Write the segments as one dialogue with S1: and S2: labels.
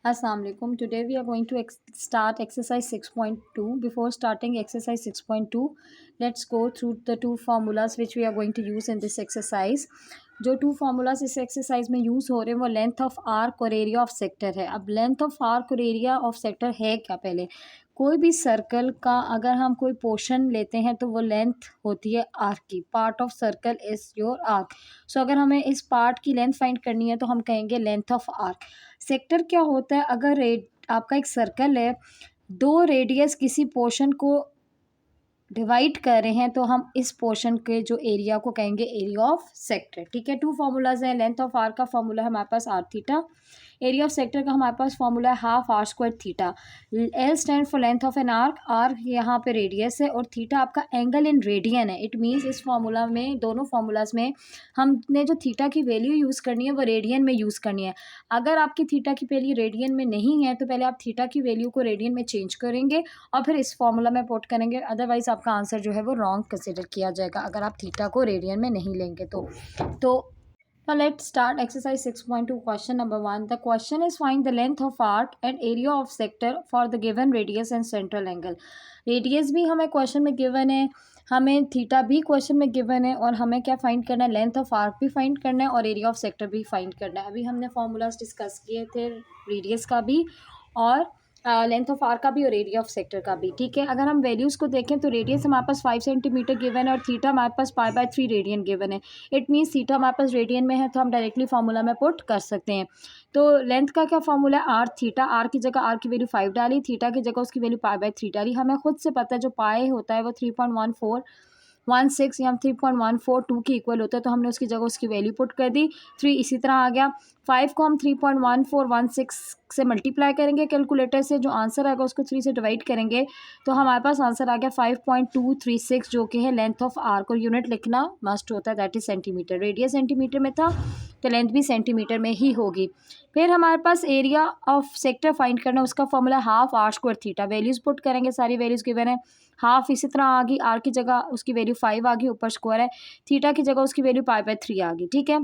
S1: Assalamu alaikum. Today we are going to start exercise 6.2. Before starting exercise 6.2, let's go through the two formulas which we are going to use in this exercise. जो to formulas इस exercise में use हो रहे हैं वो length of arc और area of sector है. अब लेंथ ऑफ आर्क और एरिया ऑफ सेक्टर है क्या? पहले कोई भी सर्कल का अगर हम कोई पोर्शन लेते हैं तो वो लेंथ होती है आर्क की. Part of circle is your arc. So अगर हमें इस पार्ट की लेंथ फाइंड करनी है तो हम कहेंगे लेंथ ऑफ आर्क. सेक्टर क्या होता है? अगर आपका एक सर्कल है, दो रेडियस किसी पोर्शन को डिवाइड कर रहे हैं तो हम इस पोर्शन के जो एरिया को कहेंगे एरिया ऑफ सेक्टर. ठीक है, टू फार्मूलाज हैं. लेंथ ऑफ आर्क का फॉर्मूला है हमारे पास R theta. Area of sector का हमारे पास फॉर्मूला है half are square theta. L stand for length of an arc. Arc यहाँ पे रेडियस है और थीटा आपका एंगल इन रेडियन है. इट मीन्स इस फॉर्मूला में, दोनों फार्मूलाज में हमने जो थीटा की वैल्यू यूज़ करनी है वो रेडियन में यूज़ करनी है. अगर आपकी थीटा की वैल्यू रेडियन में नहीं है तो पहले आप थीटा की वैल्यू को रेडियन में चेंज करेंगे और फिर इस फॉर्मूला में पुट करेंगे. अदरवाइज आपका आंसर जो है वो रॉन्ग कंसिडर किया जाएगा अगर आप थीटा को रेडियन में नहीं लेंगे तो now let's start exercise 6.2. Question number 1. The question is find the length of arc and area of sector for the given radius and central angle. Radius भी हमें क्वेश्चन में गिवन है, हमें थीटा भी क्वेश्चन में गिवन है और हमें क्या फाइंड करना है? लेंथ ऑफ आर्क भी फाइंड करना है और एरिया ऑफ सेक्टर भी फाइंड करना है. अभी हमने फॉर्मूलाज डिस्कस किए थे रेडियस का भी और लेंथ ऑफ आर्क का भी और एरिया ऑफ सेक्टर का भी. ठीक है, अगर हम वैल्यूज़ को देखें तो रेडियस हमारे पास 5 सेंटीमीटर गिवन है और थीटा हमारे पास π/3 रेडियन गिवन है. इट मीन्स थीटा हमारे पास रेडियन में है तो हम डायरेक्टली फार्मूला में पुट कर सकते हैं. तो लेंथ का क्या फार्मूला है? Are theta. आर की जगह आर की वैल्यू 5 डाली, थीटा की जगह उसकी वैल्यू π/3 डाली. हमें खुद से पता है जो पाए होता है वो 3.1416 या 3.142 के इक्वल होता है तो हमने उसकी जगह उसकी वैल्यू पुट कर दी. 3 इसी तरह आ गया. 5 को हम 3.1416 से मल्टीप्लाई करेंगे कैलकुलेटर से, जो आंसर आएगा उसको 3 से डिवाइड करेंगे तो हमारे पास आंसर आ गया 5.236 जो कि है लेंथ ऑफ आर्क. और यूनिट लिखना मस्ट होता है, that is centimetre. Radius centimetre में था तो लेंथ भी सेंटीमीटर में ही होगी. फिर हमारे पास एरिया ऑफ सेक्टर फाइंड करना, उसका formula half are square theta. Values put करेंगे, सारी वैल्यूज़ गिवन है. हाफ इसी तरह आ गई, आर की जगह उसकी वैल्यू 5 आ गई, ऊपर स्क्वायर है. थीटा की जगह उसकी वैल्यू π/3 आ गई. ठीक है,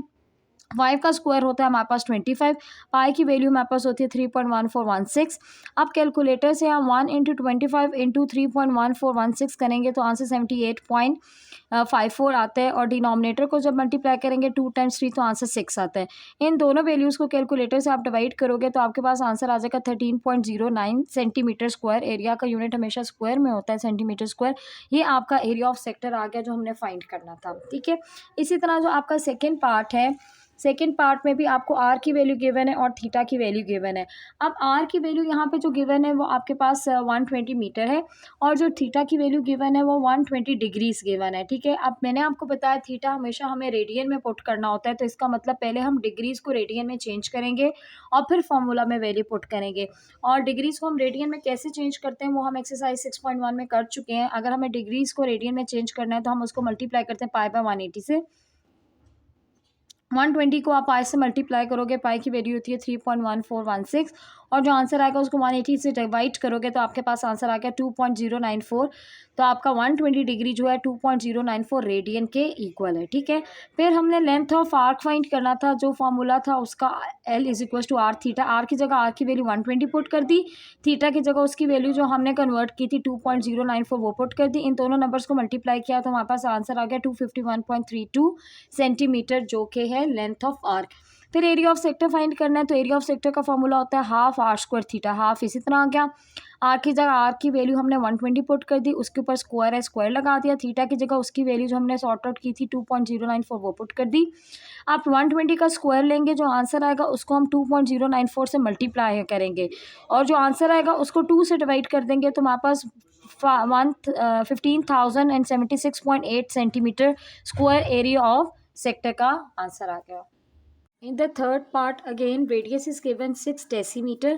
S1: 5 का स्क्वायर होता है हमारे पास 25. पाई की वैल्यू हमारे पास होती है 3.1416. अब कैलकुलेटर से हम 1 × 25 × 3.1416 करेंगे तो आंसर 78.54 आता है. और डिनोमिनेटर को जब मल्टीप्लाई करेंगे 2 × 3 तो आंसर 6 आता है. इन दोनों वैल्यूज़ को कैलकुलेटर से आप डिवाइड करोगे तो आपके पास आंसर आ जाएगा 13.09 सेंटीमीटर स्क्वायर. एरिया का यूनिट हमेशा स्क्वायर में होता है, सेंटीमीटर स्क्वायर. ये आपका एरिया ऑफ सेक्टर आ गया जो हमने फाइंड करना था. ठीक है, इसी तरह जो आपका सेकेंड पार्ट है, सेकेंड पार्ट में भी आपको आर की वैल्यू गिवन है और थीटा की वैल्यू गिवन है. अब आर की वैल्यू यहाँ पे जो गिवन है वो आपके पास 120 मीटर है और जो थीटा की वैल्यू गिवन है वो 120 डिग्रीज गिवन है. ठीक है, अब मैंने आपको बताया थीटा हमेशा हमें रेडियन में पुट करना होता है तो इसका मतलब पहले हम डिग्रीज को रेडियन में चेंज करेंगे और फिर फॉर्मूला में वैल्यू पुट करेंगे. और डिग्रीज को हम रेडियन में कैसे चेंज करते हैं वो हम एक्सरसाइज 6.1 में कर चुके हैं. अगर हमें डिग्रीज को रेडियन में चेंज करना है तो हम उसको मल्टीप्लाई करते हैं π/180 से. 120 को आप पाई से मल्टीप्लाई करोगे, पाई की वैल्यू होती है 3.1416 और जो आंसर आएगा उसको 180 से डिवाइड करोगे तो आपके पास आंसर आ गया 2.094. तो आपका 120 डिग्री जो है 2.094 रेडियन के इक्वल है. ठीक है, फिर हमने लेंथ ऑफ आर्क फाइंड करना था. जो फार्मूला था उसका L = आर थीटा. आर की जगह आर की वैल्यू 120 पुट कर दी, थीटा की जगह उसकी वैल्यू जो हमने कन्वर्ट की थी 2.094 वो पुट कर दी. इन दोनों नंबर्स को मल्टीप्लाई किया तो हमारे पास आंसर आ गया 251.32 सेंटीमीटर जो कि है लेंथ ऑफ आर्क. फिर एरिया ऑफ सेक्टर फाइंड करना है तो एरिया ऑफ सेक्टर का फॉर्मूला होता है half are square theta. Half इसी तरह आ गया, आर की जगह आर की वैल्यू हमने 120 पुट कर दी, उसके ऊपर स्क्वायर है, स्क्वायर लगा दिया. थीटा की जगह उसकी वैल्यू जो हमने सॉर्ट आउट की थी 2.094 वो पुट कर दी. आप 120 का स्क्वायर लेंगे, जो आंसर आएगा उसको हम 2.094 से मल्टीप्लाई करेंगे और जो आंसर आएगा उसको 2 से डिवाइड कर देंगे तो हमारे पास 15,076.8 centimetre square area of sector का आंसर आ गया. In the third part again radius is given 6 decimeter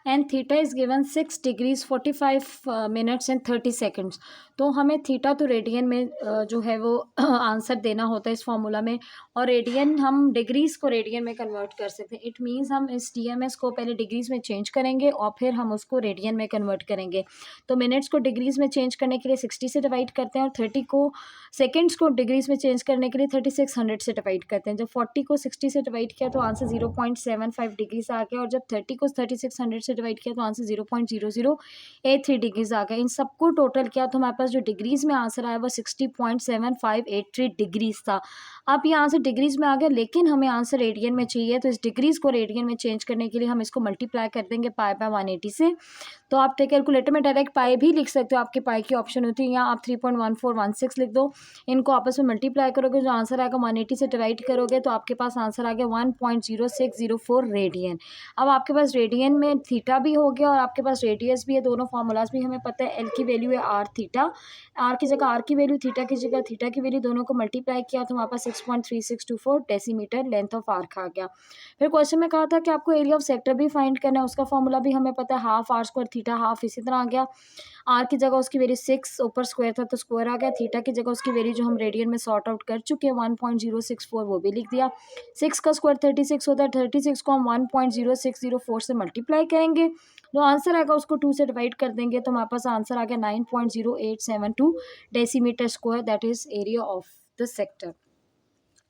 S1: and theta is given 6 degrees 45 minutes and 30 seconds. तो हमें थीटा तो रेडियन में जो है वो आंसर देना होता है इस फॉर्मूला में और रेडियन हम डिग्रीज को रेडियन में कन्वर्ट कर सकते हैं. इट मीन्स हम इस DMS को पहले डिग्रीज में चेंज करेंगे और फिर हम उसको रेडियन में कन्वर्ट करेंगे. तो मिनट्स को डिग्रीज में चेंज करने के लिए 60 से डिवाइड करते हैं और 30 को सेकेंड्स को डिग्रीज में चेंज करने के लिए 3600 से डिवाइड करते हैं. जब 40 को 60 से डिवाइड किया तो आंसर 0.75 डिग्रीज आ गया, और जब 30 को 3600 से डिवाइड किया तो आंसर 0.0083 डिग्रीज आ गया। इन सबको टोटल किया तो हमारे पास जो डिग्रीज में आंसर आया वो 60.7583 डिग्रीज था। अब ये आंसर डिग्रीज में आ गया, लेकिन हमें आंसर रेडियन में चाहिए, तो इस डिग्रीज को रेडियन में चेंज करने के लिए हम इसको मल्टीप्लाई कर देंगे पाई बाय 180 से। तो आप कैलकुलेटर में डायरेक्ट पाई भी लिख सकते हो, आपके पाई की ऑप्शन होती है, या आप 3.1416 लिख दो। इनको आपस में मल्टीप्लाई करोगे, जो आंसर आएगा 180 से डिवाइड करोगे तो आपके पास आंसर आ गया 1.0604 रेडियन। अब आपके पास रेडियन में थीटा भी हो गया और आपके पास रेडियस भी है, दोनों फार्मूलाज भी हमें पता है। एल की वैल्यू है आर थीटा, आर की जगह आर की वैल्यू, थीटा की जगह थीटा की वैल्यू, दोनों को मल्टीप्लाई किया तो हमारे पास 6.3624 डेसीमीटर लेंथ ऑफ आर्क आ गया। फिर क्वेश्चन में कहा था कि आपको एरिया ऑफ सेक्टर भी फाइंड करना है, उसका फॉर्मूला भी हमें पता है, half are square theta half इसी तरह आ गया। आर की जगह उसकी वैल्यू 6, ऊपर स्क्वायर था तो स्क्वायर आ गया। थीटा की जगह उसकी वैल्यू जो हम रेडियन में सॉर्ट आउट कर चुके हैं 1.064 वो भी लिख दिया। 6 का स्क्वायर 36 होता है, 36 को हम 1.0604 से मल्टीप्लाई करेंगे, जो आंसर आएगा उसको 2 से डिवाइड कर देंगे तो हमारे पास आंसर आ गया 9.0872 decimetre square, that is area of the sector.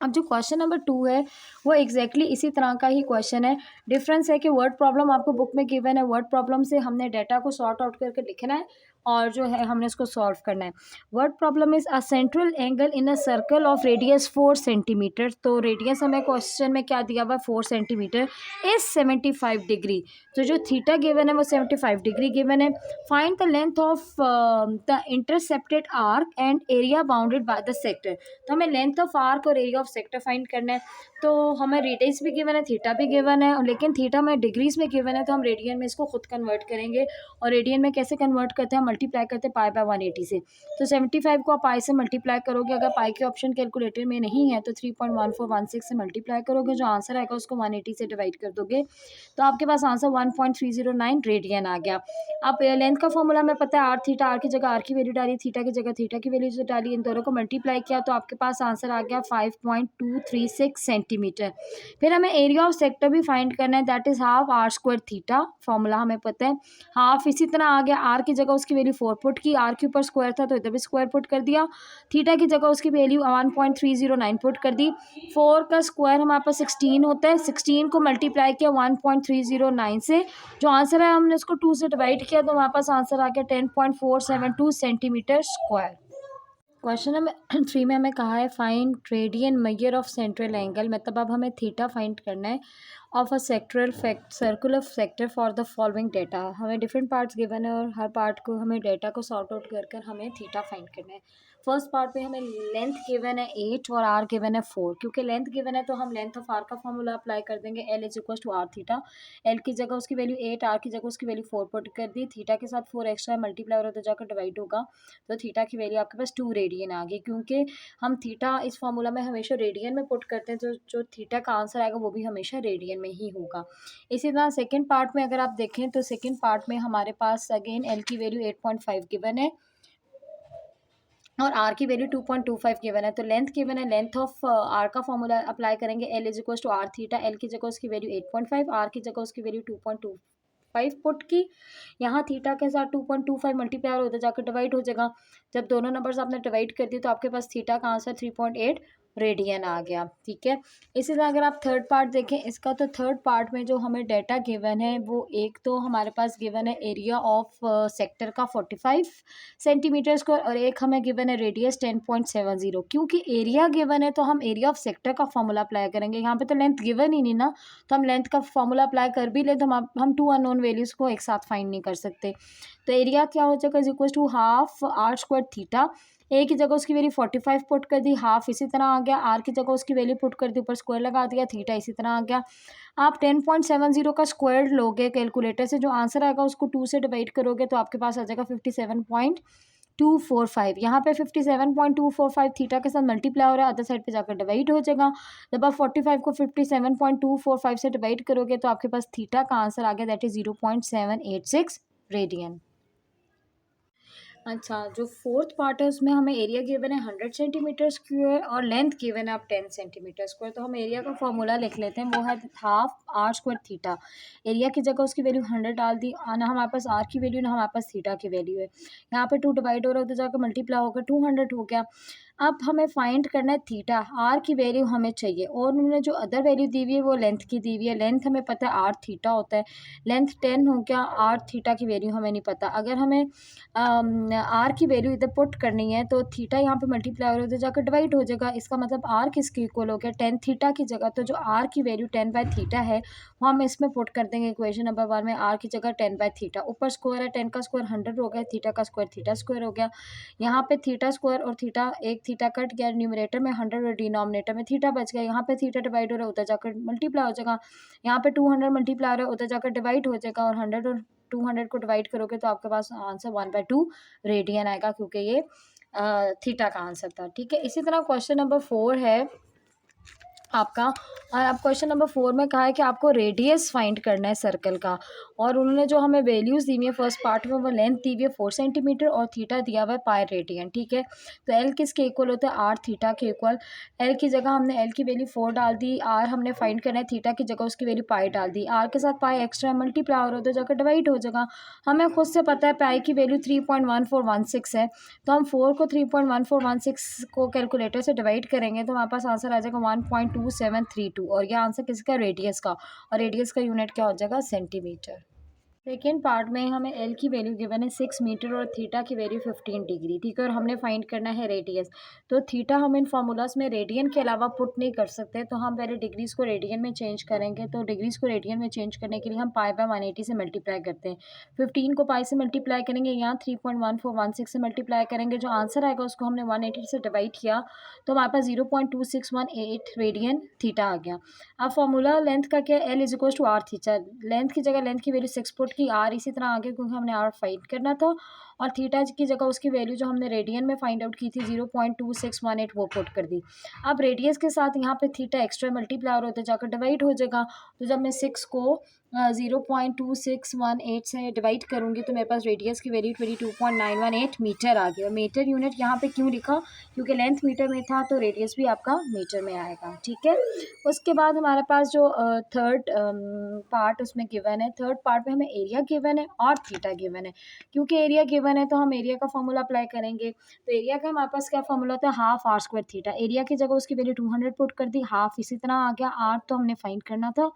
S1: अब जो क्वेश्चन नंबर 2 है वो एग्जैक्टली इसी तरह का ही क्वेश्चन है। डिफरेंस है कि वर्ड प्रॉब्लम आपको बुक में गिवन है, वर्ड प्रॉब्लम से हमने डाटा को सॉर्ट आउट करके लिखना है और जो है हमने इसको सॉल्व करना है। Word problem is a central angle in a circle of radius 4 centimetre. तो रेडियस हमें क्वेश्चन में क्या दिया हुआ, 4 सेंटीमीटर इज 75 डिग्री। तो जो थीटा गिवन है वो 75 डिग्री गिवन है। Find the length of the intercepted arc and area bounded by the sector. तो हमें लेंथ ऑफ आर्क और एरिया ऑफ सेक्टर फाइंड करना है। तो हमें रेडियस भी गिवन है, थीटा भी गिवन है, लेकिन थीटा में डिग्रीज में गिवन है तो हम रेडियन में इसको खुद कन्वर्ट करेंगे। और रेडियन में कैसे कन्वर्ट करते हैं, मल्टीप्लाई करते हैं पाई बाय 180 से। तो 75 को आप पाई से मल्टीप्लाई करोगे, अगर पाई के ऑप्शन कैलकुलेटर में नहीं है तो 3.1416 से मल्टीप्लाई करोगे, जो आंसर आएगा उसको 180 से डिवाइड कर दोगे तो आपके पास आंसर 1.309 रेडियन आ गया। अब लेंथ का फॉर्मूला में पता है, आर थीटा, आर की जगह आर की वैल्यू डाली, थीटा की जगह थीटा की वैल्यू डाली, इन दोनों को मल्टीप्लाई किया तो आपके पास आंसर आ गया 5.236 सेंटीमीटर। फिर हमें एरिया ऑफ सेक्टर भी फाइंड करना है, that is half are square theta, formula हमें पता है। हाफ इसी तरह आ गया, आर की जगह उसकी वैल्यू 4 पुट की, आर के ऊपर स्क्वायर था तो इधर भी स्क्वायर पुट कर दिया। थीटा की जगह उसकी वैल्यू 1.309 पुट कर दी। 4 का स्क्वायर हमारे पास 16 होता है, 16 को मल्टीप्लाई किया 1.309 से, जो आंसर है हमने उसको 2 से डिवाइड किया तो हमारे पास आंसर आ गया 10.472 सेंटीमीटर स्क्वायर। क्वेश्चन नंबर 3 में हमें कहा है find radian measure of central angle, मतलब अब हमें थीटा फाइंड करना है of a sectoral circular sector for the following data. हमें डिफरेंट पार्ट्स गिवन है और हर पार्ट को हमें डेटा को सॉर्ट आउट कर कर हमें थीटा फाइंड करना है। फर्स्ट पार्ट में हमें लेंथ गिवन है 8 और आर गिवन है 4। क्योंकि लेंथ गिवन है तो हम लेंथ ऑफ आर का फॉर्मूला अप्लाई कर देंगे, l is equal to r theta. L की जगह उसकी वैल्यू 8, आर की जगह उसकी वैल्यू 4 पुट कर दी, थीटा के साथ 4 एक्स्ट्रा मल्टीप्लाई हो रहा तो जाकर डिवाइड होगा, तो थीटा की वैल्यू आपके पास 2 रेडियन आ गई। क्योंकि हम थीटा इस फॉर्मूला में हमेशा रेडियन में पुट करते हैं तो जो थीटा का आंसर आएगा वो भी हमेशा रेडियन में ही होगा। इसी तरह सेकंड पार्ट में अगर आप देखें तो सेकंड पार्ट में हमारे पास अगेन एल की वैल्यू 8.5 गिवन है और आर की वैल्यू 2.25 गिवन है। तो लेंथ गिवन है, लेंथ ऑफ आर का फॉर्मूला अप्लाई करेंगे, l is equal to r theta. L की जगह उसकी वैल्यू 8.5, आर की जगह उसकी वैल्यू 2.25 पुट की। यहाँ थीटा के साथ 2.25 मल्टीप्लाई होता जाकर डिवाइड हो जाएगा। जब दोनों नंबर्स आपने डिवाइड कर दी तो आपके पास थीटा का आंसर 3.8 रेडियन आ गया। ठीक है, इसी तरह अगर आप थर्ड पार्ट देखें इसका, तो थर्ड पार्ट में जो हमें डाटा गिवन है वो एक तो हमारे पास गिवन है एरिया ऑफ सेक्टर का 45 सेंटीमीटर स्क्वायर और एक हमें गिवन है रेडियस 10.70। क्योंकि एरिया गिवन है तो हम एरिया ऑफ सेक्टर का फॉर्मूला अप्लाई करेंगे। यहाँ पे तो लेंथ गिवन ही नहीं ना, तो हम लेंथ का फॉर्मूला अप्लाई कर भी ले तो हम 2 अननोन वैल्यूज़ को एक साथ फाइंड नहीं कर सकते। तो एरिया क्या हो जाएगा, is equal to half are square theta. A की जगह उसकी वैल्यू 45 पुट कर दी, हाफ इसी तरह आ गया, आर की जगह उसकी वैल्यू पुट कर दी, ऊपर स्क्वायर लगा दिया, थीटा इसी तरह आ गया। आप 10.70 का स्क्वायर लोगे कैलकुलेटर से, जो आंसर आएगा उसको 2 से डिवाइड करोगे तो आपके पास आ जाएगा 57.245। यहाँ पे 57.245 थीटा के साथ मल्टीप्लाई हो रहा है, अदर साइड पे जाकर डिवाइड हो जाएगा। जब आप 45 को 57.245 से डिवाइड करोगे तो आपके पास थीटा का आंसर आ गया, दैट इज 0.786 रेडियन। अच्छा, जो फोर्थ पार्ट है उसमें हमें एरिया गिवन है 100 सेंटीमीटर स्क्वायर और लेंथ गिवन है आप 10 सेंटीमीटर स्क्वायर। तो हम एरिया का फॉर्मूला लिख लेते हैं, वो है half are square theta. Area की जगह उसकी वैल्यू 100 डाल दी, ना हमारे पास आर की वैल्यू ना हमारे पास थीटा की वैल्यू है। यहाँ पे 2 डिवाइड हो रहा है तो जाकर मल्टीप्लाई होकर 200 हो गया। अब हमें फाइंड करना है थीटा, आर की वैल्यू हमें चाहिए और उन्होंने जो अदर वैल्यू दी हुई है वो लेंथ की दी हुई है। लेंथ हमें पता है आर थीटा होता है, लेंथ 10 हो गया, आर थीटा की वैल्यू हमें नहीं पता। अगर हमें आर की वैल्यू इधर पुट करनी है तो थीटा यहाँ पे मल्टीप्लाई हो जाकर डिवाइड हो जाएगा, इसका मतलब आर किसके इक्वल हो गया 10 थीटा की जगह। तो जो आर की वैल्यू 10/थीटा है वो हम इसमें पुट कर देंगे इक्वेशन नंबर 1 में, आर की जगह 10/थीटा, ऊपर स्क्वायर है 10 का स्क्वायर 100 हो गया, थीटा का स्क्वायर थीटा स्क्वायर हो गया। यहाँ पे थीटा स्क्वायर और थीटा, एक थीटा कट गया, न्यूमरेटर में 100 और डिनोमिनेटर में थीटा बच गया। यहाँ पे थीटा डिवाइड हो रहा है, उधर जाकर मल्टीप्लाई हो जाएगा। यहाँ पे 200 मल्टीप्लाई हो रहा है, उधर जाकर डिवाइड हो जाएगा और 100 और 200 को डिवाइड करोगे तो आपके पास आंसर 1/2 रेडियन आएगा, क्योंकि ये थीटा का आंसर था। ठीक है, इसी तरह क्वेश्चन नंबर 4 है आपका, और अब क्वेश्चन नंबर 4 में कहा है कि आपको रेडियस फाइंड करना है सर्कल का, और उन्होंने जो हमें वैल्यूज़ दी हुई है फर्स्ट पार्ट में वो लेंथ दी हुई है 4 सेंटीमीटर और थीटा दिया हुआ है पाई रेडियन। ठीक है, तो एल किसके इक्वल होता है, आर थीटा के इक्वल। एल की जगह हमने एल की वैल्यू 4 डाल दी, आर हमने फाइंड करना है, थीटा की जगह उसकी वैल्यू पाई डाल दी, आर के साथ पाई एक्स्ट्रा मल्टीप्लाई हो रहा है तो जाकर डिवाइड हो जाएगा। हमें खुद से पता है पाई की वैल्यू 3.1416 है, तो हम 4 को 3.1416 को कैलकुलेटर से डिवाइड करेंगे तो हमारे पास आंसर आ जाएगा 1.2732, और यह आंसर किसका, रेडियस का, और रेडियस का यूनिट क्या हो जाएगा, सेंटीमीटर। सेकेंड पार्ट में हमें एल की वैल्यू गिवन है 6 मीटर और थीटा की वैल्यू 15 डिग्री। ठीक है, और हमने फाइंड करना है रेडियस। तो थीटा हम इन फार्मूलाज में रेडियन के अलावा पुट नहीं कर सकते, तो हम पहले डिग्रीज को रेडियन में चेंज करेंगे। तो डिग्रीज को रेडियन में चेंज करने के लिए हम पाई/180 से मल्टीप्लाई करते हैं, 15 को पाई से मल्टीप्लाई करेंगे, यहाँ 3.1416 से मल्टीप्लाई करेंगे, जो आंसर आएगा उसको हमने 180 से डिवाइड किया तो हमारे पास 0.2618 रेडियन थीटा आ गया। अब फॉर्मूला लेंथ का क्या, l is equal to r theta, length की जगह लेंथ की वैल्यू 6 पुट की, आर इसी तरह आगे क्योंकि हमने आर फाइंड करना था, और थीटा की जगह उसकी वैल्यू जो हमने रेडियन में फाइंड आउट की थी 0.2618 वो पुट कर दी। अब रेडियस के साथ यहाँ पे थीटा एक्स्ट्रा मल्टीप्लाई और होते जाकर डिवाइड हो जाएगा, तो जब मैं 6 को 0.2618 से डिवाइड करूँगी तो मेरे पास रेडियस की वैल्यू 22.918 मीटर आ गई। और मीटर यूनिट यहाँ पे क्यों लिखा, क्योंकि लेंथ मीटर में था तो रेडियस भी आपका मीटर में आएगा। ठीक है, उसके बाद हमारे पास जो थर्ड पार्ट उसमें गिवन है, थर्ड पार्ट में हमें एरिया गिवन है और थीटा गिवन है। क्योंकि एरिया गिवन है तो हम एरिया का फॉर्मूला अप्लाई करेंगे। तो एरिया का हमारे पास क्या फॉर्मूला होता है, half are square theta. Area की जगह उसकी वैल्यू 200 पुट कर दी, हाफ इसी तरह आ गया, आर तो हमने फाइंड करना था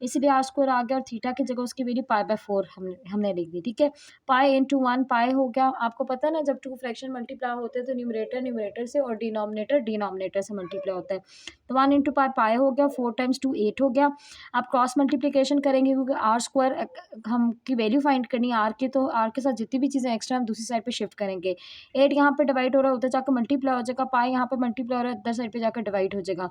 S1: इसलिए आर स्क्वायर आ गया, और थीटा की जगह उसकी वैल्यू पाई/4 हमने लिख दी। ठीक है, पाई इंटू 1 पाई हो गया। आपको पता है ना, जब टू फ्रैक्शन मल्टीप्लाई होते हैं तो न्यूमरेटर से और डिनोमिनेटर से मल्टीप्लाई होता है। तो 1 इंटू पाई हो गया, 4 × 2 8 हो गया। आप क्रॉस मल्टीप्लिकेशन करेंगे क्योंकि आर स्क्वायर हम की वैल्यू फाइंड करनी है आर की, तो आर के साथ जितनी भी चीज़ें एक्स्ट्रा हम दूसरी साइड पे शिफ्ट करेंगे। 8 यहाँ पे डिवाइड हो रहा है, उधर जाकर मल्टीप्लाई हो जाएगा, पाई यहाँ पे मल्टीप्लाई हो रहा है, उधर साइड पे जाकर डिवाइड हो जाएगा।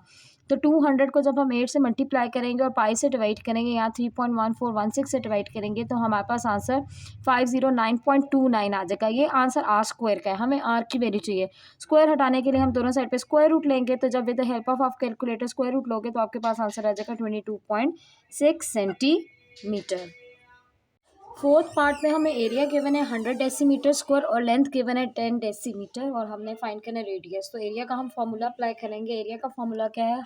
S1: तो 200 को जब हम 8 से मल्टीप्लाई करेंगे और पाई से डिवाइड करेंगे, यहाँ 3.1416 से डिवाइड करेंगे तो हमारे पास आंसर 509.29 आ जाएगा। ये आंसर आर स्क्वायर का है, हमें आर की वैल्यू चाहिए। स्क्वायर हटाने के लिए हम दोनों साइड पे स्क्वायर रूट लेंगे, तो जब with the help of calculator square root लोगे तो आपके पास आंसर आ जाएगा 22.6 सेंटीमीटर। फोर्थ पार्ट में हमें एरिया गिवन है 100 डेसीमीटर स्क्वायर और लेंथ गिवन है 10 डेसीमीटर, और हमने फाइंड करना है रेडियस। तो एरिया का हम फॉर्मूला अप्लाई करेंगे। एरिया का फॉर्मूला क्या है,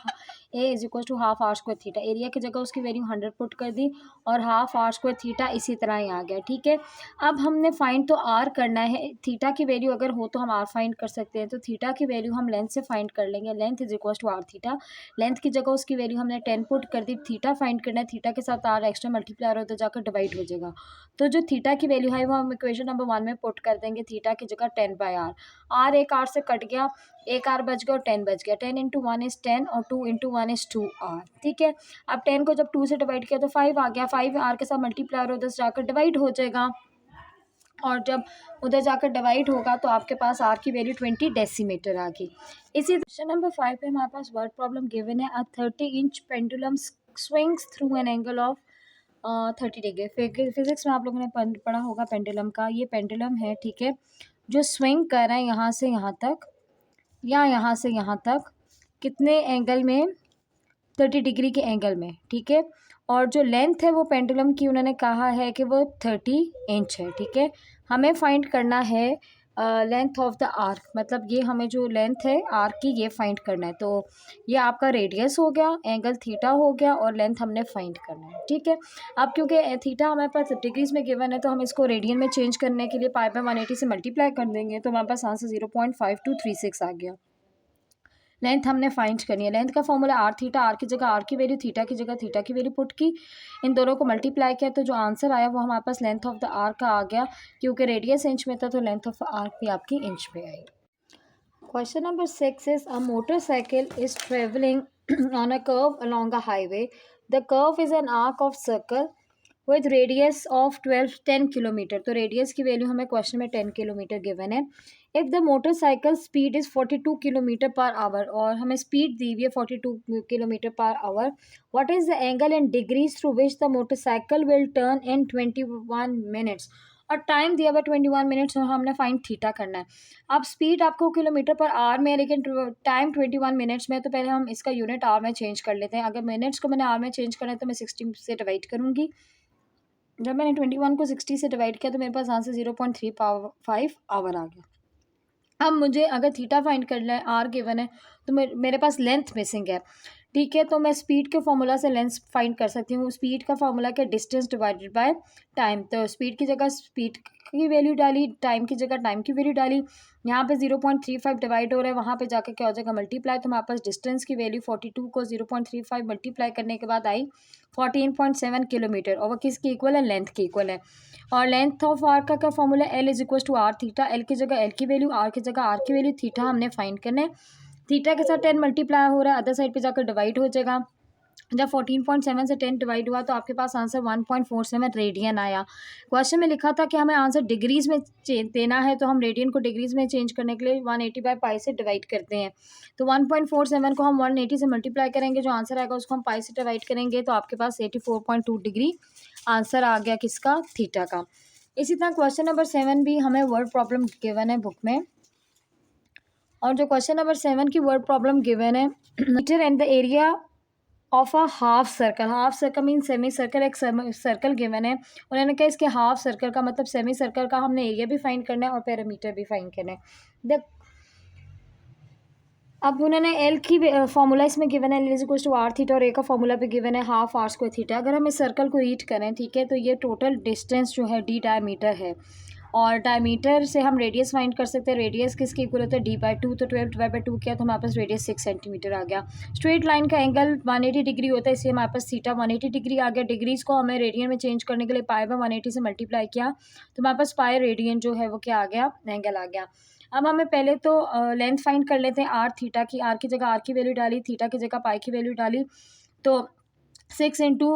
S1: A is equal to half are square theta. Area की जगह उसकी वैल्यू 100 पुट कर दी और हाफ आर स्क्वायर थीटा इसी तरह ही आ गया। ठीक है, अब हमने फाइंड तो आर करना है, थीटा की वैल्यू अगर हो तो हम आर फाइंड कर सकते हैं, तो थीटा की वैल्यू हम लेंथ से फाइंड कर लेंगे। Length is equal to r theta, length की जगह उसकी वैल्यू हमने 10 पुट कर दी। थीटा फाइंड करना है, थीटा के साथ आर एक्स्ट्रा मल्टीप्लाई हो तो जाकर डिवाइड हो जाएगा। तो जो थीटा की वैल्यू है वो हम इक्वेशन नंबर 1 में पुट कर देंगे, थीटा की जगह 10/r। आर एक आर से कट गया, एक आर बच गया और 10 बच गया। 10 × 1 इज 10 और 2 × 1 इज 2r। ठीक है, अब 10 को जब 2 से डिवाइड किया तो 5 आ गया, 5 आर के साथ मल्टीप्लाई और उधर जाकर डिवाइड हो जाएगा, और जब उधर जाकर डिवाइड होगा तो आपके पास आर की वैल्यू 20 डेसीमीटर आ गई। इसी क्वेश्चन नंबर 5 पे हमारे पास वर्ड प्रॉब्लम गिवन है, अ 30-inch pendulum swings through an angle of 30 degree. Physics में आप लोगों ने पढ़ा होगा पेंडुलम का, ये पेंडुलम है। ठीक है, जो स्विंग कर रहा है यहाँ से यहाँ तक या यहाँ से यहाँ तक, कितने एंगल में, 30 डिग्री के एंगल में। ठीक है, और जो लेंथ है वो पेंडुलम की उन्होंने कहा है कि वो 30 इंच है। ठीक है, हमें फाइंड करना है लेंथ ऑफ द आर्क, मतलब ये हमें जो लेंथ है आर्क की ये फाइंड करना है। तो ये आपका रेडियस हो गया, एंगल थीटा हो गया और लेंथ हमने फाइंड करना है। ठीक है, अब क्योंकि थीटा हमारे पास डिग्रीज में गिवन है तो हम इसको रेडियन में चेंज करने के लिए पाई/180 से मल्टीप्लाई कर देंगे, तो हमारे पास आंसर 0.5236 आ गया। लेंथ हमने फाइंड करनी है। लेंथ का फॉर्मूला आर थीटा, आर की जगह आर की वैल्यू, थीटा की जगह थीटा की वैल्यू पुट की, इन दोनों को मल्टीप्लाई किया तो जो आंसर आया वो हमारे पास लेंथ ऑफ द आर्क का आ गया। क्योंकि रेडियस इंच में था तो लेंथ ऑफ आर्क भी आपकी इंच में आई। Question number 6 is a motorcycle is traveling on a curve along a highway. The curve is an arc of circle with radius of 10 kilometre. तो रेडियस की value हमें question में 10 kilometre given है। If the motorcycle speed is 42 kilometre per hour, और हमें speed दी हुई है 42 kilometre per hour, what is the angle in degrees through which the motorcycle will turn in 21 minutes, और time दिया हुआ 21 मिनट्स और हमने फाइंड थीटा करना है। अब स्पीड आपको किलोमीटर पर आवर में है लेकिन टाइम 21 मिनट्स में, तो पहले हम इसका यूनिट आवर में चेंज कर लेते हैं। अगर मिनट्स को मैंने आवर में चेंज करना है तो मैं 60 से डिवाइड करूँगी। जब मैंने 21 को 60 से डिवाइड किया तो मेरे पास आंसर 0.35 आवर आ गया। अब मुझे अगर थीटा फाइंड करना है, आर गिवन है, तो मेरे पास लेंथ मिसिंग है। ठीक है, तो मैं स्पीड के फॉर्मूला से लेंथ फाइंड कर सकती हूँ। स्पीड का फॉर्मूला क्या, डिस्टेंस डिवाइडेड बाय टाइम। तो स्पीड की जगह स्पीड की वैल्यू डाली, टाइम की जगह टाइम की वैल्यू डाली। यहाँ पे 0.35 डिवाइड हो रहा है, वहाँ पे जाकर क्या हो जाएगा, मल्टीप्लाई। तो हमारे पास डिस्टेंस की वैल्यू 42 को 0.35 मल्टीप्लाई करने के बाद आई 14.7 किलोमीटर, और वो किसकी इक्वल है, लेंथ की इक्वल है। और लेंथ ऑफ आर का क्या formula, l is equal to r theta. L की जगह एल की वैल्यू, आर की जगह आर की वैल्यू, थीटा हमने फाइंड करना है। थीटा के साथ 10 मल्टीप्लाई हो रहा है, अदर साइड पे जाकर डिवाइड हो जाएगा। जब 14.7 से 10 डिवाइड हुआ तो आपके पास आंसर 1.47 रेडियन आया। क्वेश्चन में लिखा था कि हमें आंसर डिग्रीज में देना है, तो हम रेडियन को डिग्रीज में चेंज करने के लिए 180 बाई पाई से डिवाइड करते हैं। तो 1.47 को हम 180 से मल्टीप्लाई करेंगे, जो आंसर आएगा उसको हम पाई से डिवाइड करेंगे, तो आपके पास 84.2 डिग्री आंसर आ गया किसका, थीटा का। इसी तरह क्वेश्चन नंबर 7 भी हमें वर्ड प्रॉब्लम गिवन है बुक में, और जो क्वेश्चन नंबर 7 की वर्ड प्रॉब्लम गिवन है, metre and the area of a half circle. Half circle mean semi circle, एक सर्कल गिवन है, उन्होंने कहा इसके हाफ सर्कल का मतलब सेमी सर्कल का हमने एरिया भी फाइंड करना है और पैरामीटर भी फाइंड करना है। अब उन्होंने एल की फॉर्मूला इसमें गिवन है, l is equal to r theta, और ए का फॉर्मूला भी गिवन है हाफ आर स्क्वायर थीटा। अगर हम इस सर्कल को रीड करें, ठीक है, तो ये टोटल डिस्टेंस जो है डी डायमीटर है, और डायमीटर से हम रेडियस फाइंड कर सकते हैं। रेडियस किसकी इक्वल होता है, d/2, तो 12 डिवाइड बाई 2 किया तो हमारे पास रेडियस 6 सेंटीमीटर आ गया। स्ट्रेट लाइन का एंगल 180 डिग्री होता है, इसलिए हमारे पास थीटा 180 डिग्री आ गया। डिग्रीज को हमें रेडियन में चेंज करने के लिए पाई बाय 180 से मल्टीप्लाई किया, तो हमारे पास पाई रेडियन जो है वो क्या आ गया, एंगल आ गया। अब हमें पहले तो लेंथ फाइंड कर लेते हैं आर थीटा की। आर की जगह आर की वैल्यू डाली, थीटा की जगह पाई की वैल्यू डाली, तो 6 इंटू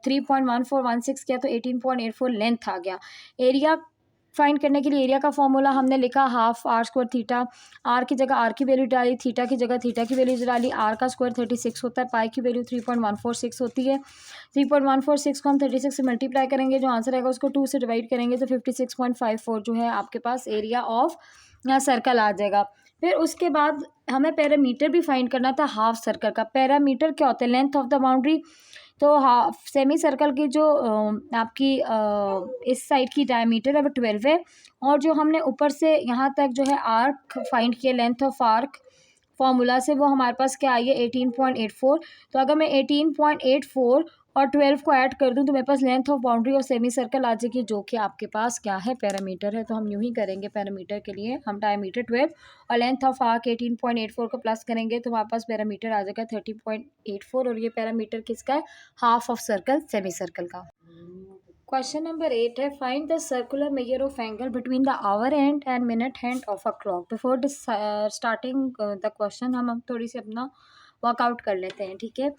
S1: 3.1416 किया तो 18.84 लेंथ आ गया। एरिया फाइंड करने के लिए एरिया का फॉर्मूला हमने लिखा half are square theta. R की जगह आर की वैल्यू डाली, थीटा की जगह थीटा की वैल्यू डाली। आर का स्क्वायर 36 होता है, पाई की वैल्यू 3.146 होती है। 3.146 को हम 36 से मल्टीप्लाई करेंगे, जो आंसर आएगा उसको 2 से डिवाइड करेंगे, तो 56.54 जो है आपके पास एरिया ऑफ सर्कल आ जाएगा। फिर उसके बाद हमें पैरामीटर भी फाइंड करना था हाफ सर्कल का। पैरामीटर क्या होता है, लेंथ ऑफ द बाउंड्री। तो हाफ सेमी सर्कल की जो आपकी इस साइड की डायमीटर है वो 12 है, और जो हमने ऊपर से यहाँ तक जो है आर्क फाइंड किया, लेंथ ऑफ आर्क फॉर्मूला से, वो हमारे पास क्या आई है 18.84। तो अगर मैं 18.84 और 12 को ऐड कर दूं तो मेरे पास लेंथ ऑफ बाउंड्री और सेमी सर्कल आ जाएगी, जो कि आपके पास क्या है, पैरामीटर है। तो हम यूँ ही करेंगे, पैरामीटर के लिए हम डायमीटर 12 और लेंथ ऑफ आर्क 18.84 को प्लस करेंगे, तो हमारे पास पैरामीटर आ जाएगा 30.84, और ये पैरामीटर किसका है, half of circle, semi circle का। क्वेश्चन नंबर 8 है, find the circular measure of angle between the our and and minute hand of a clock. Before starting the question हम थोड़ी सी अपना वर्कआउट कर लेते हैं, ठीक है।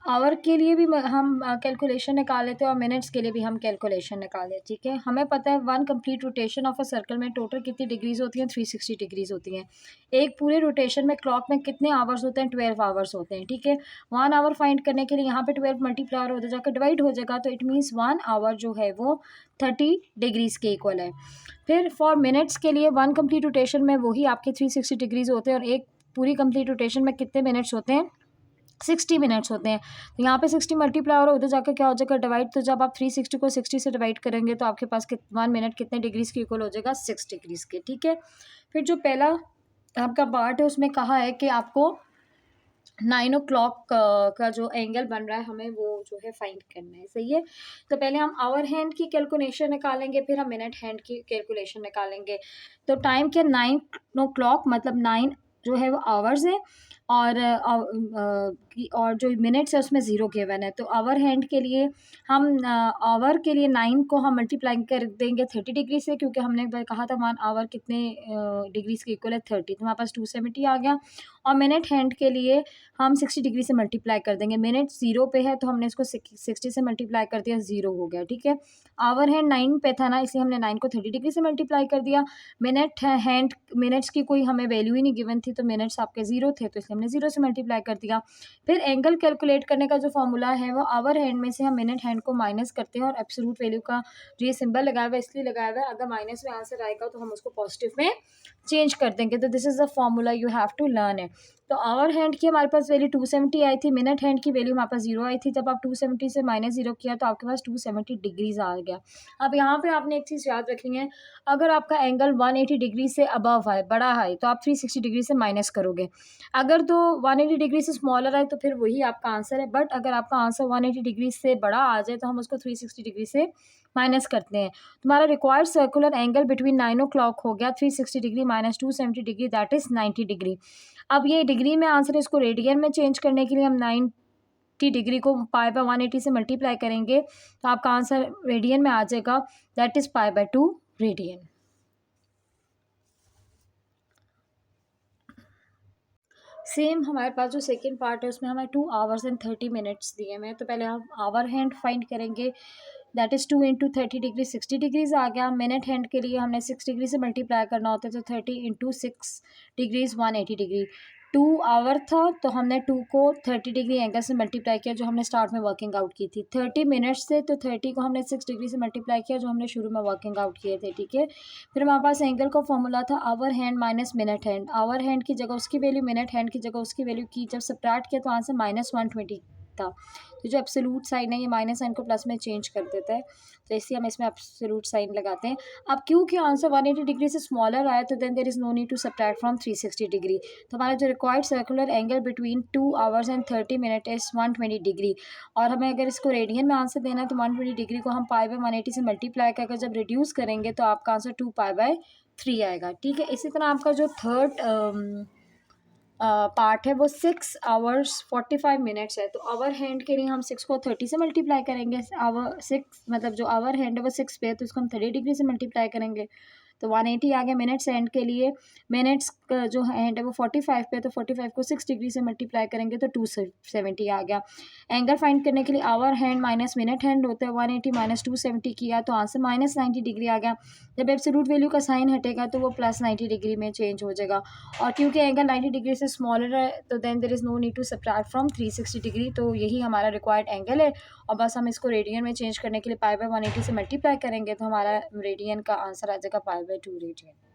S1: आवर के लिए भी हम कैलकुलेशन निकाल लेते हैं और मिनट्स के लिए भी हम कैलकुलेशन निकाल लेते हैं, ठीक है। हमें पता है 1 complete rotation of a circle में टोटल कितनी डिग्रीज होती हैं, 360 डिग्रीज होती हैं। एक पूरे रोटेशन में क्लॉक में कितने आवर्स होते हैं, 12 आवर्स होते हैं, ठीक है। 1 आवर फाइंड करने के लिए यहाँ पे 12 मल्टीप्लाई हो जाकर डिवाइड हो जाएगा, तो इट मीन्स 1 आवर जो है वो 30 डिग्रीज के इक्वल है। फिर फॉर मिनट्स के लिए 1 कंप्लीट रोटेशन में वही आपके 360 डिग्रीज होते हैं, और एक पूरी कंप्लीट रोटेशन में कितने मिनट्स होते हैं, 60 मिनट्स होते हैं। तो यहाँ पे 60 मल्टीप्लाई हो रहा है, उधर जाकर क्या हो जाएगा, डिवाइड। तो जब आप 360 को 60 से डिवाइड करेंगे तो आपके पास 1 मिनट कितने डिग्रीज के इक्वल हो जाएगा, 6 डिग्रीज के, ठीक है। फिर जो पहला आपका पार्ट है उसमें कहा है कि आपको 9 o'clock का जो एंगल बन रहा है हमें वो जो है फाइंड करना है, सही है। तो पहले हम आवर हैंड की कैलकुलेशन निकालेंगे, फिर हम मिनट हैंड की कैलकुलेशन निकालेंगे। तो टाइम के 9 o'clock मतलब 9 जो है वो आवर्स है, और जो मिनट्स है उसमें 0 गिवन है। तो आवर हैंड के लिए हम आवर के लिए 9 को हम मल्टीप्लाई कर देंगे 30 डिग्री से, क्योंकि हमने कहा था 1 आवर कितने डिग्रीज के इक्वल है 30, तो हमारे पास 270 आ गया। और मिनट हैंड के लिए हम 60 डिग्री से मल्टीप्लाई कर देंगे। मिनट 0 पे है तो हमने इसको 60 से मल्टीप्लाई कर दिया, 0 हो गया, ठीक है। आवर हैंड 9 पे था ना, इसलिए हमने 9 को 30 डिग्री से मल्टीप्लाई कर दिया। मिनट हैंड, मिनट्स की कोई हमें वैल्यू ही नहीं गिवन थी, तो मिनट्स आपके 0 थे, तो इसलिए हमने 0 से मल्टीप्लाई कर दिया। फिर एंगल कैलकुलेट करने का जो फॉर्मूला है वो आवर हैंड में से हम मिनट हैंड को माइनस करते हैं, और एब्सोल्यूट वैल्यू का जो ये सिंबल लगाया हुआ है इसलिए लगाया हुआ है, अगर माइनस में आंसर आएगा तो हम उसको पॉजिटिव में चेंज कर देंगे। तो this is the formula you have to learn है। तो आवर हैंड की हमारे पास वैल्यू 270 आई थी, मिनट हैंड की वैल्यू हमारे पास 0 आई थी। जब आप 270 से -0 किया तो आपके पास 270 डिग्रीज आ गया। अब यहाँ पे आपने एक चीज़ याद रखनी है, अगर आपका एंगल 180 डिग्री से अबव है, बड़ा है, तो आप 360 डिग्री से माइनस करोगे। अगर तो 180 डिग्री से स्मॉलर है तो फिर वही आपका आंसर है। बट अगर आपका आंसर 180 डिग्री से बड़ा आ जाए तो हम उसको 360 डिग्री से माइनस करते हैं। तुम्हारा required circular angle between 9 o'clock हो गया 360 degree minus 270 degree, that is 90 degree. अब ये डिग्री में आंसर, इसको रेडियन में चेंज करने के लिए हम 90 डिग्री को पाई बाय 180 से मल्टीप्लाई करेंगे, तो आपका आंसर रेडियन में आ जाएगा, that is pi by 2 radian. Same हमारे पास जो सेकंड पार्ट है उसमें हमें 2 आवर्स एंड 30 मिनट्स दिए हुए हैं। तो पहले हम आवर हैंड फाइंड करेंगे, that is 2 into 30 degree 60 degrees आ गया। मिनट हैंड के लिए हमने 6 डिग्री से मल्टीप्लाई करना होता है, तो 30 इंटू 6 डिग्रीज 180 डिग्री। 2 आवर था तो हमने 2 को 30 डिग्री एंगल से मल्टीप्लाई किया जो हमने स्टार्ट में वर्किंग आउट की थी। 30 मिनट्स थे तो 30 को हमने 6 डिग्री से मल्टीप्लाई किया जो हमने शुरू में वर्किंग आउट किए थे, ठीक है। फिर हमारे पास एंगल का फॉर्मूला था hour hand minus minute hand. Hour hand की जगह उसकी वैल्यू, मिनट हैंड की जगह उसकी वैल्यू की, जब सब्ट्रैक्ट किया तो आंसर -120 था। तो जो एब्सोल्यूट साइन है ये माइनस साइन को प्लस में चेंज कर देता है, तो इसलिए हम इसमें एब्सोल्यूट साइन लगाते हैं। अब क्योंकि आंसर 180 डिग्री से स्मॉलर आया तो then there is no need to subtract from 360 degree. तो हमारा जो required circular angle between 2 hours and 30 minute is 120 degree. और हमें अगर इसको रेडियन में आंसर देना है तो 120 डिग्री को हम पाई बाय 180 से मल्टीप्लाई करके जब रिड्यूस करेंगे तो आपका आंसर 2 पाई बाय 3 आएगा, ठीक है। इसी तरह आपका जो थर्ड पार्ट है वो 6 आवर्स 45 मिनट्स है। तो आवर हैंड के लिए हम 6 को 30 से मल्टीप्लाई करेंगे। आवर 6 मतलब जो आवर हैंड है वो 6 पे है तो इसको हम 30 डिग्री से मल्टीप्लाई करेंगे, तो 180 आ गया। मिनट्स हैंड के लिए, मिनट्स जो हैंड है वो 45 पे है तो 45 को 6 डिग्री से मल्टीप्लाई करेंगे तो 270 आ गया। एंगल फाइंड करने के लिए hour hand minus minute hand होता है, 180 माइनस 270 किया तो आंसर -90 डिग्री आ गया। जब एब्सोल्यूट वैल्यू का साइन हटेगा तो वो +90 डिग्री में चेंज हो जाएगा। और क्योंकि एंगल 90 डिग्री से स्मॉलर है तो then there is no need to subtract from 360 degree. तो यही हमारा रिक्वायर्ड एंगल है, और बस हम इसको रेडियन में चेंज करने के लिए पाई बाय 180 से मल्टीप्लाई करेंगे तो हमारा रेडियन का आंसर आ जाएगा पाई बाय 2 रेडियन।